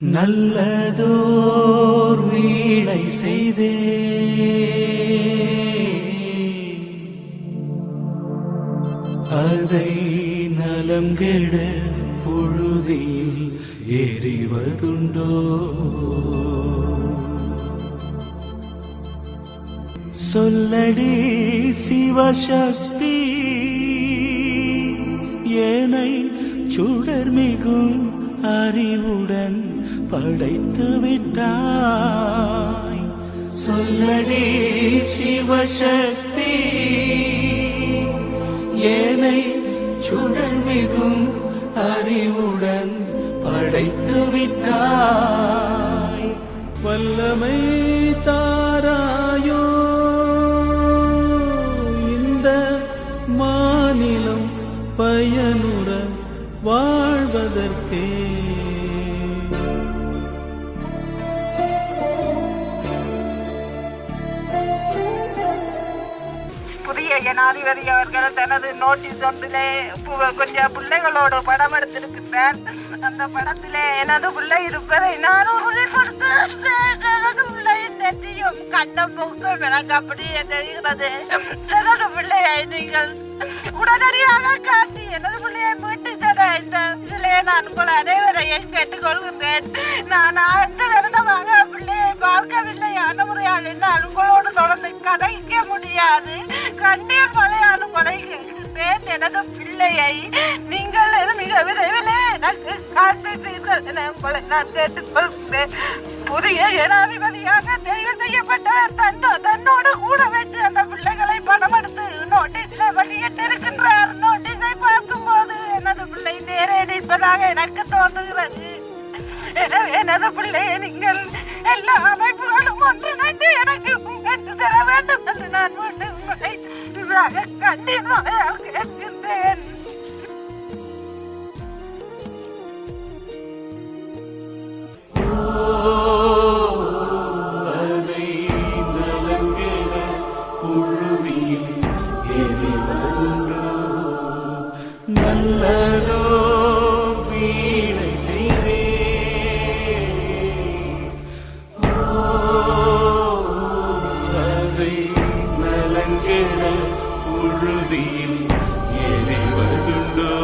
நல்லதோர் வீணை செய்தே அதை நலம் கெட பொழுதில் எறிவதுண்டோ சொல்லடி சிவசக்தி ஏனை சுடர்மிகும் அறிவுடன் படைத்து விட்டாய். சொல்லடி சிவசக்தி ஏனை சுடர்மிகும் அறிவுடன் படைத்து விட்டாய். வல்லமை தாராயோ இந்த மாநிலம் பயனுற வாழ்வதற்கே. புதிய ஜனாதிபதி அவர்கள் தனது நோட்டீஸ் ஒன்றிலே கொஞ்சம் பிள்ளைகளோடு படம் எடுத்திருக்கிறார். அந்த படத்திலே எனது பிள்ளை இருப்பதை நான் உறுதிப்படுத்தேன். எனது பிள்ளையின் நெற்றியும் கண்டம் முகம் எனக்கு அப்படியே தெரிகிறது. எனது பிள்ளையை நீங்கள் உடனடியாக காட்டி எனது பிள்ளையை மீட்டு தர இந்த இதிலே நான் உங்கள் அனைவரையும் கேட்டுக்கொள்கிறேன். நான் 5 வருடமாக பிள்ளையை பார்க்கவில்லையான முறையால் என்னால் உங்களோடு தொடர்ந்து கதைக்க முடியாது. கண்ணீர் மலையாலும் கொலைகிறேன். எனது பிள்ளையை நீங்கள் மிக விரைவிலே எனக்கு காட்டுகிறீர்கள் என உங்களை நான் கேட்டுக்கொள்கிறேன். புதிய ஜனாதிபதியாக தெரிவு செய்யப்பட்டவர் தன்னோடு கூட வைத்து அந்த பிள்ளைகளை பணம் எடுத்து நோட்டீஸ்ல வெளியிட்டிருக்கின்றார். நோட்டீஸை பார்க்கும் போது எனது பிள்ளை நேரே நிற்பதாக எனக்கு தோன்றுகிறது. எனவே எனது பிள்ளையை நீங்கள் எல்லா அமைப்புகளும் ஒன்றிணைந்து எனக்கு பெற்று தர வேண்டும் என்று நான் மீண்டும் உங்களை கண்ணீர் மலையால் கேட்கின்றேன். நல்லதோ வீணை செய்தே அதை நலங்கெட உறுதியில் எறிவதுண்டோ.